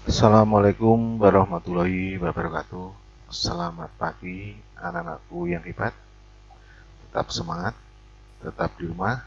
Assalamualaikum warahmatullahi wabarakatuh. Selamat pagi anak-anakku yang hebat. Tetap semangat, tetap di rumah.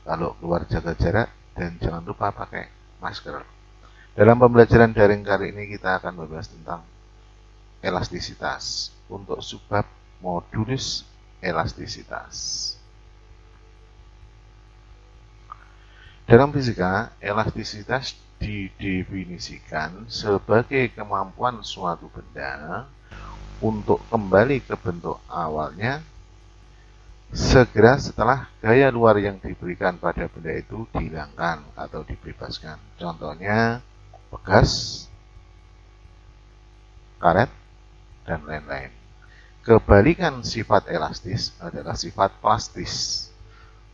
Kalau keluar jaga jarak dan jangan lupa pakai masker. Dalam pembelajaran daring kali ini kita akan membahas tentang elastisitas untuk subbab modulus elastisitas. Dalam fisika, elastisitas didefinisikan sebagai kemampuan suatu benda untuk kembali ke bentuk awalnya segera setelah gaya luar yang diberikan pada benda itu dihilangkan atau dibebaskan. Contohnya pegas, karet, dan lain-lain. Kebalikan sifat elastis adalah sifat plastis.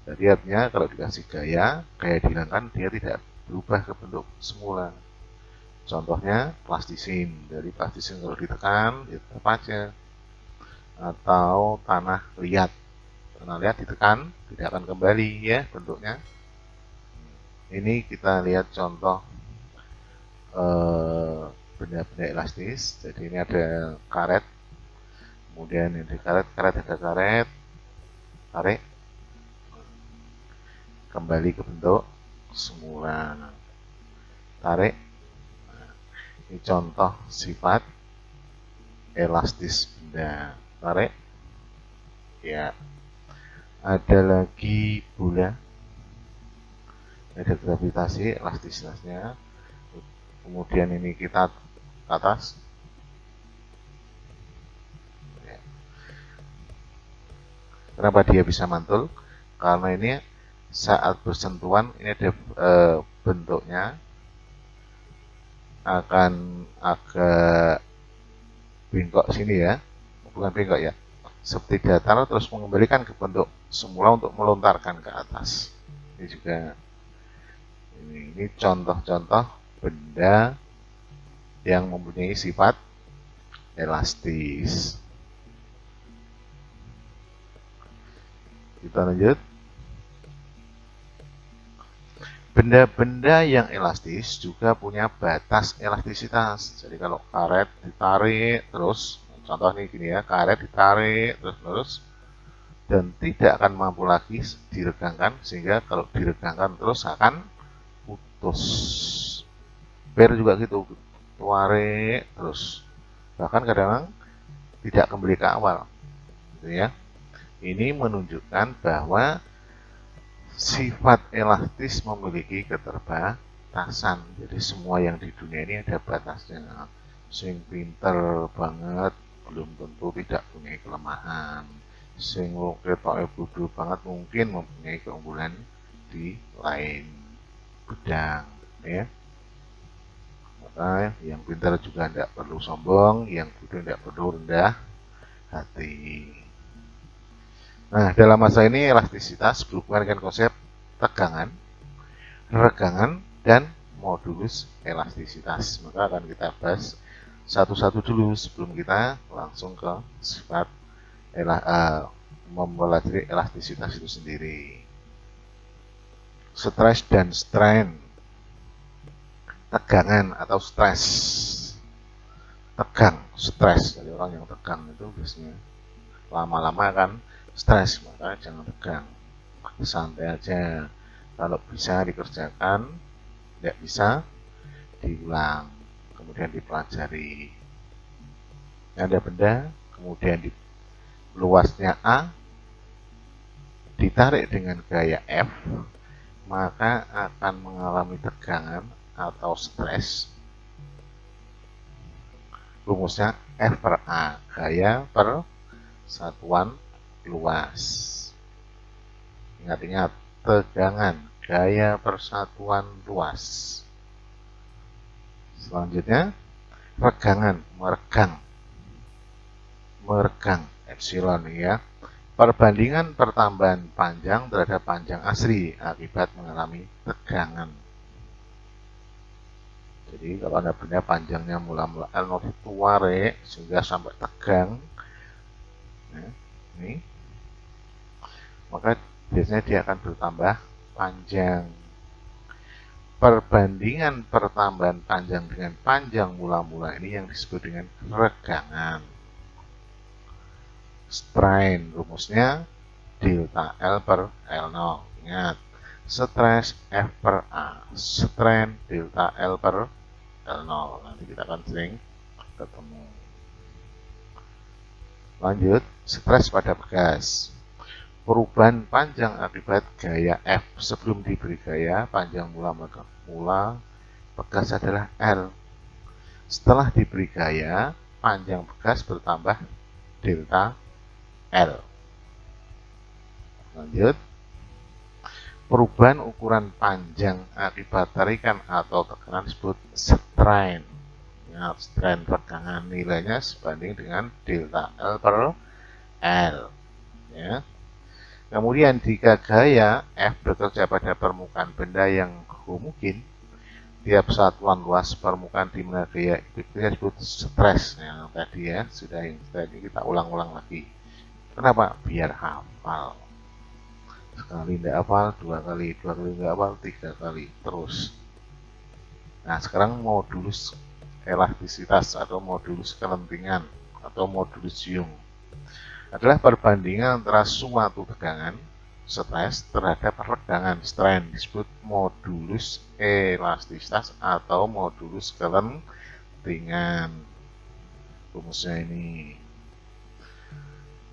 Jadi artinya kalau dikasih gaya dihilangkan, dia tidak berubah ke bentuk semula. Contohnya plastisin. Dari plastisin kalau ditekan, ya tetap aja. Atau tanah liat. Tanah liat ditekan, tidak akan kembali ya bentuknya. Ini kita lihat contoh benda-benda elastis. Jadi ini ada karet. Kemudian ini karet ada karet. Tarik. Kembali ke bentuk semula. Tarik. Ini contoh sifat elastis benda. Tarik. Ya. Ada lagi bola. Ada gravitasi, elastisitasnya. Kemudian ini kita ke atas. Kenapa dia bisa mantul? Karena ini saat bersentuhan ini ada bentuknya akan agak bengkok sini ya, bukan bengkok ya, seperti datar terus mengembalikan ke bentuk semula untuk melontarkan ke atas. Ini juga ini contoh-contoh benda yang mempunyai sifat elastis. Kita lanjut. Benda-benda yang elastis juga punya batas elastisitas. Jadi kalau karet ditarik terus, contoh nih gini ya, karet ditarik terus dan tidak akan mampu lagi diregangkan, sehingga kalau diregangkan terus akan putus. Per juga gitu, tarik terus, bahkan kadang tidak kembali ke awal, gitu ya. Ini menunjukkan bahwa sifat elastis memiliki keterbatasan. Jadi semua yang di dunia ini ada batasnya. Sing pinter banget belum tentu tidak punya kelemahan. Sing ketoke bodoh banget mungkin mempunyai keunggulan di lain bidang, ya. Maka yang pintar juga tidak perlu sombong, yang bodoh tidak perlu rendah hati. Nah, dalam masa ini elastisitas berhubungan dengan konsep tegangan, regangan, dan modulus elastisitas. Maka akan kita bahas satu-satu dulu sebelum kita langsung ke sifat mempelajari elastisitas itu sendiri. Stress dan strain. Tegangan atau stres. Tegang, stres. Jadi orang yang tegang itu biasanya lama-lama kan stres, maka jangan tegang, santai aja. Kalau bisa dikerjakan, tidak bisa diulang, kemudian dipelajari. Ada benda, kemudian di luasnya A ditarik dengan gaya F, maka akan mengalami tegangan atau stres. Rumusnya F per A, gaya per satuan luas. Ingat-ingat, tegangan, gaya persatuan luas. Selanjutnya, regangan, meregang. Meregang, epsilon ya. Perbandingan pertambahan panjang terhadap panjang asli akibat mengalami tegangan. Jadi kalau Anda punya panjangnya mula-mula L0 tuare sehingga sampai tegang, nah, ini, maka biasanya dia akan bertambah panjang. Perbandingan pertambahan panjang dengan panjang mula-mula ini yang disebut dengan regangan. Strain rumusnya delta L per L0. Ingat, stres F per A, strain delta L per L0. Nanti kita akan sering ketemu. Lanjut, stres pada bekas. Perubahan panjang akibat gaya F sebelum diberi gaya panjang mula bekas adalah L. Setelah diberi gaya, panjang bekas bertambah delta L. Lanjut, perubahan ukuran panjang akibat tarikan atau tekanan disebut strain. Ya, strain regangan nilainya sebanding dengan delta L per L. Ya. Kemudian jika gaya F bekerja pada permukaan benda yang homogen, tiap satuan luas permukaan di mana gaya itu disebut stres. Yang tadi ya sudah yang tadi kita ulang-ulang lagi. Kenapa? Biar hafal. Sekali tidak hafal, dua kali tidak hafal, tiga kali terus. Nah sekarang modulus elastisitas atau modulus kelentingan atau modulus Young adalah perbandingan antara suatu tegangan stres terhadap regangan strain, disebut modulus elastisitas atau modulus kelentingan. Rumusnya ini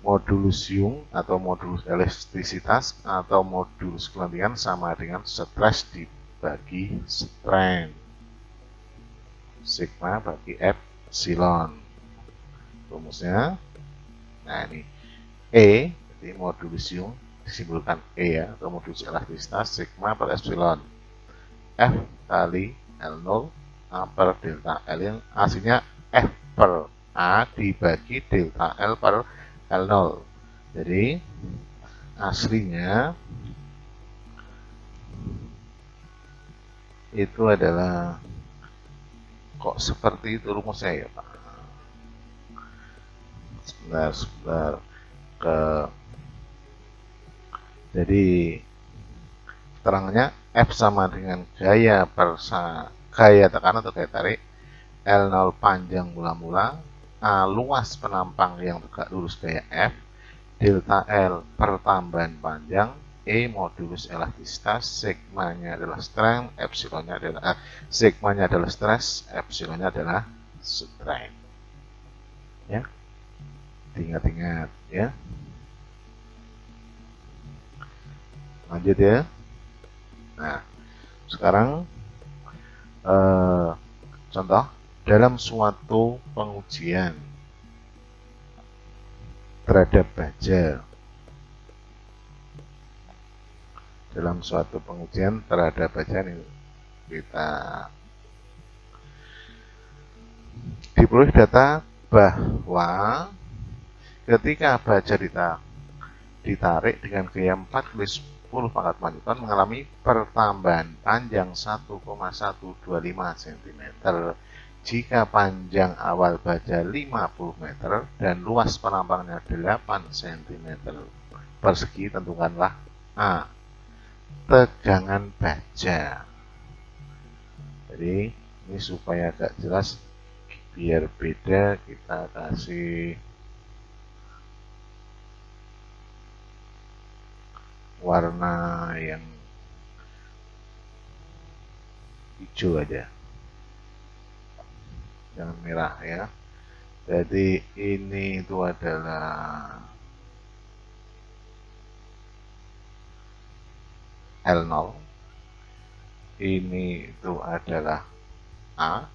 modulus Young atau modulus elastisitas atau modulus kelentingan sama dengan stres dibagi strain, sigma bagi epsilon. Rumusnya, nah ini E, jadi modulus Young disimbolkan E ya, atau modulus elastisitas sigma per epsilon F kali L0 A per delta L yang aslinya F per A dibagi delta L per L0. Jadi aslinya itu adalah kok seperti itu rumusnya ya Pak. Sebentar jadi terangnya F sama dengan gaya tekanan atau gaya tarik, L0 panjang mula-mula, A luas penampang yang tegak lurus gaya F, delta L pertambahan panjang, E modulus elastisitas, sigmanya adalah strain, epsilonnya adalah sigmanya adalah stres, epsilonnya adalah strain. Ya. Ingat-ingat ya. Lanjut ya. Nah, sekarang contoh dalam suatu pengujian terhadap baja. Dalam suatu pengujian terhadap baja ini kita diperoleh data bahwa ketika baja ditarik dengan gaya 4 kali 10 pangkat Newton mengalami pertambahan panjang 1,125 cm jika panjang awal baja 50 meter dan luas penampangnya 8 cm persegi. Tentukanlah A, tegangan baja. Jadi ini supaya agak jelas biar beda kita kasih warna yang hijau aja, jangan merah ya. Jadi ini itu adalah L0, ini itu adalah A,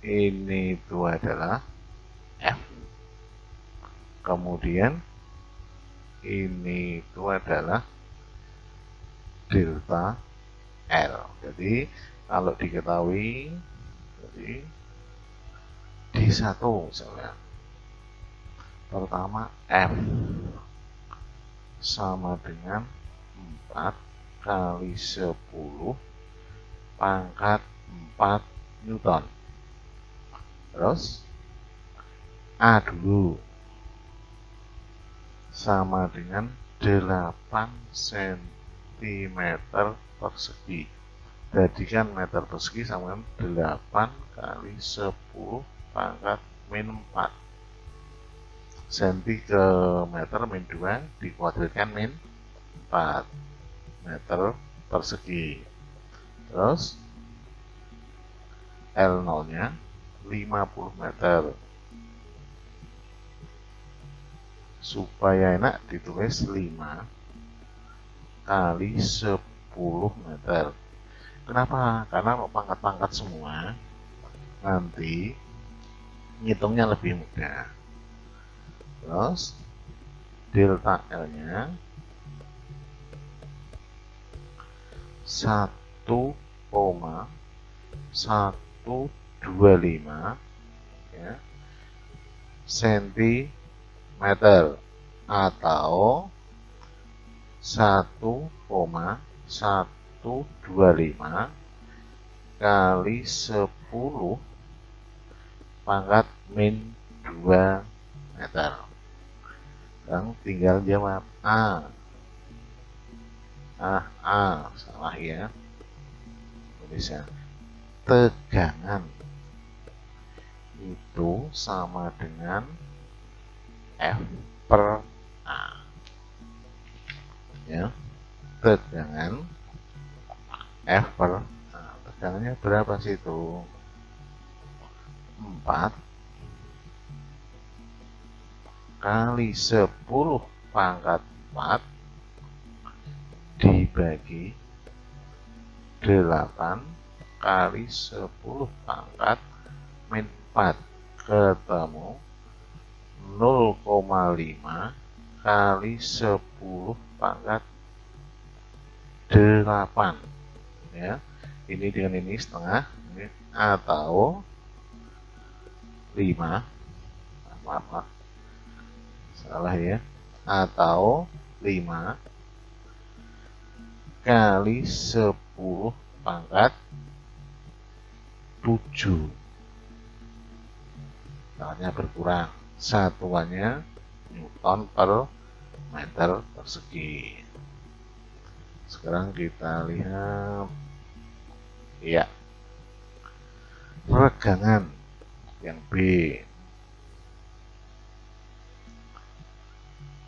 ini itu adalah F, kemudian ini itu adalah delta L. Jadi kalau diketahui, jadi D1 misalnya, pertama F sama dengan 4 kali 10 pangkat 4 Newton. Terus A dulu sama dengan 8 cm persegi. Jadi kan meter persegi sama 8 kali 10 pangkat min 4. Senti ke meter min 2 dikuadratkan min 4 meter persegi. Terus L0 nya 50 meter. Supaya enak ditulis 5 kali 10 meter. Kenapa? Karena pangkat-pangkat semua nanti ngitungnya lebih mudah. Terus delta L nya 1,125 ya, sentimeter atau 1,125 kali 10 pangkat min 2 meter. Sekarang tinggal jawab A. Salah ya. Bisa. Tegangan itu sama dengan F per A. Ya, tegangan F per A. Tegangannya berapa sih itu? 4 kali 10 pangkat 4 dibagi 8 kali 10 pangkat min 4 ketemu 0,5 kali 10 pangkat 8 ya. Ini dengan ini setengah ini, atau 5 maaf salah ya, atau 5 kali 10 pangkat 7. Tangannya berkurang, satuannya Newton per meter persegi. Sekarang kita lihat ya, regangan yang B.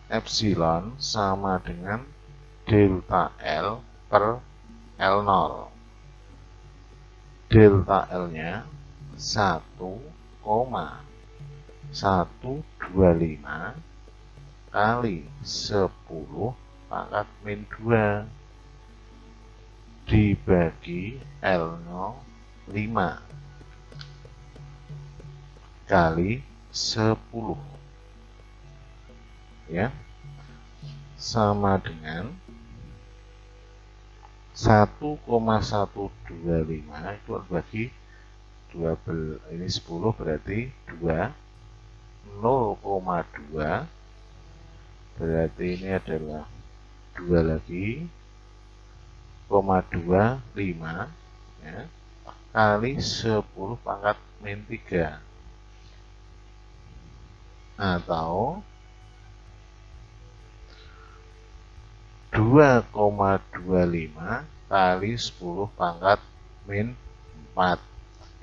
Epsilon sama dengan delta L per L0. Delta L nya 1,125 kali 10 pangkat min 2 dibagi L0 5 kali 10 ya, sama dengan 1,125 itu bagi 12, ini 10 berarti 2, 0,2 berarti ini adalah 2 lagi, 0,25 ya, kali 10 pangkat min 3 atau 2,25 kali 10 pangkat min 4.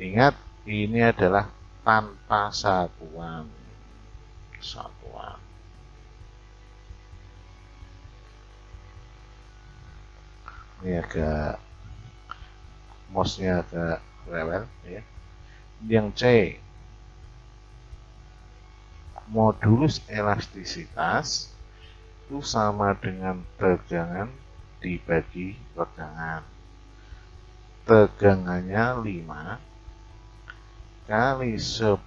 Ingat, ini adalah tanpa satuan. Ini agak mouse-nya agak rewel ya. Yang C, modulus elastisitas itu sama dengan tegangan dibagi regangan. Tegangannya 5 kali 10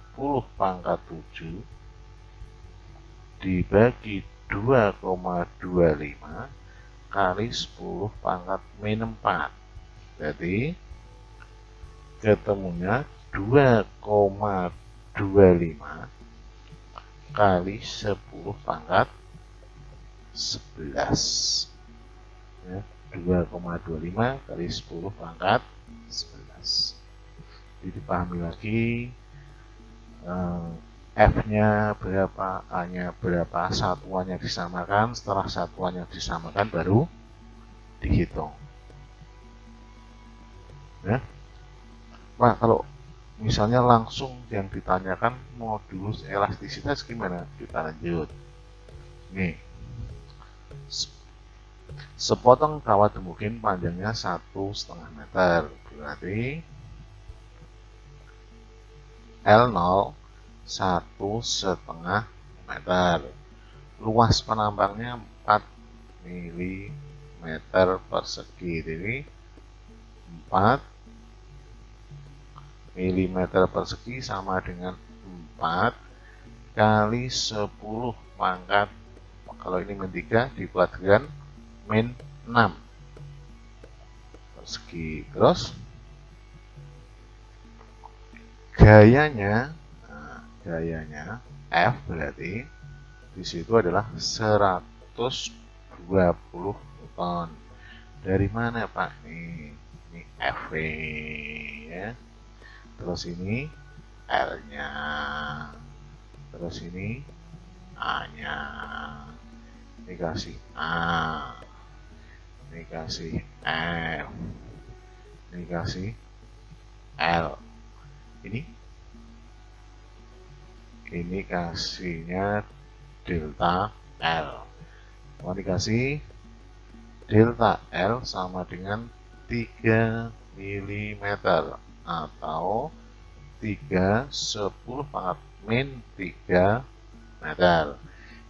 pangkat 7 dibagi 2,25 kali 10 pangkat min 4. Jadi ketemunya 2,25 kali 10 pangkat 11 ya, 2,25 kali 10 pangkat 11. Jadi dipahami lagi, F-nya berapa, A-nya berapa, satuannya disamakan. Setelah satuannya disamakan baru dihitung. Ya. Pak, kalau misalnya langsung yang ditanyakan modulus elastisitas gimana? Kita lanjut. Nih, sepotong kawat mungkin panjangnya 1,5 meter, berarti L0 1,5 meter. Luas penambangnya 4 mm persegi. Jadi 4 mm persegi sama dengan 4 kali 10 pangkat, kalau ini min 3 dibuat dengan min 6 persegi. Terus gayanya, nah, gayanya F berarti di situ adalah 120 Newton. Dari mana Pak? Ini F ya. Terus ini L-nya. Terus ini A-nya. Ini kasih A. Ini kasih F. Ini kasih L. Ini kasihnya delta L. Mau dikasih delta L sama dengan 3 mm atau 3/10 pangkat min 3 meter.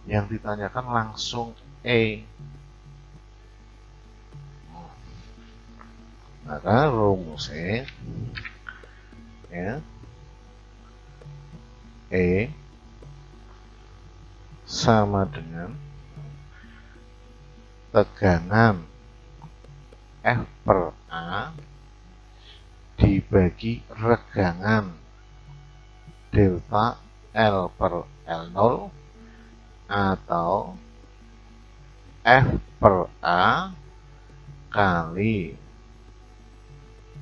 Yang ditanyakan langsung E. Maka rumusnya ya, E sama dengan tegangan F per A dibagi regangan delta L per L0 atau F per A kali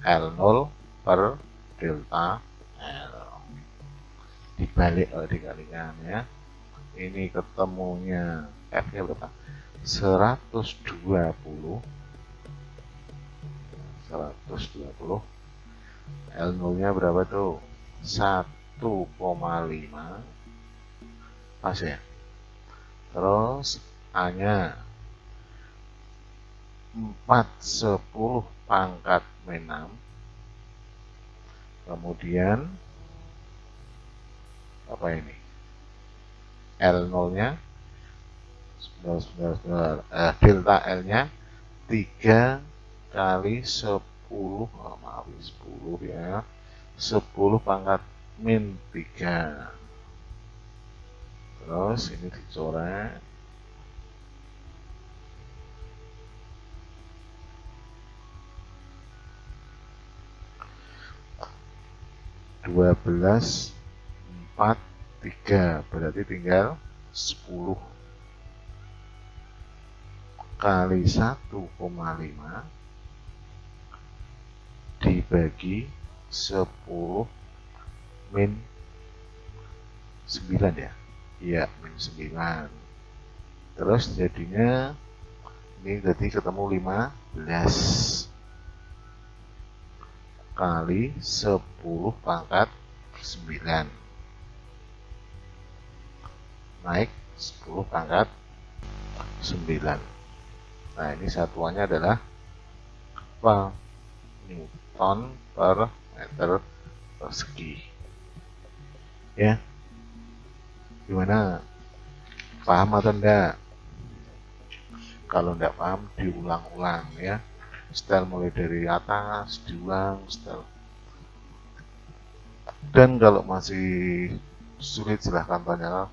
L0 per delta L. Dibalik atau dikalikan ya. Ini ketemunya F-nya berapa? 120. L0-nya berapa tuh? 1,5. Pas ya. Terus A-nya 4/10 pangkat min 6. Kemudian apa ini? L0-nya delta L-nya 3 kali 10, maaf 10 ya, 10 pangkat min 3. Terus ini dicoret, dua belas 4 3, berarti tinggal 10 kali 1,5 dibagi 10 min 9 ya. Iya, min 9. Terus jadinya ini jadi ketemu 15 kali 10 pangkat 9 naik 10 pangkat 9. Nah, ini satuannya adalah apa? Newton per meter persegi. Ya, gimana? Paham atau enggak? Kalau enggak paham, diulang-ulang ya. Setel mulai dari atas, diulang, setel. Dan kalau masih sulit silahkan tanya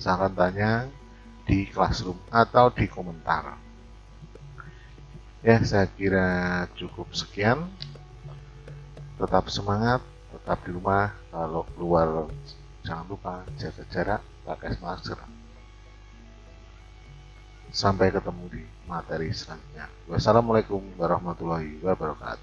silahkan tanya di Classroom atau di komentar. Ya, saya kira cukup sekian. Tetap semangat, tetap di rumah. Kalau keluar jangan lupa jaga jarak, pakai masker. Sampai ketemu di materi selanjutnya. Wassalamualaikum warahmatullahi wabarakatuh.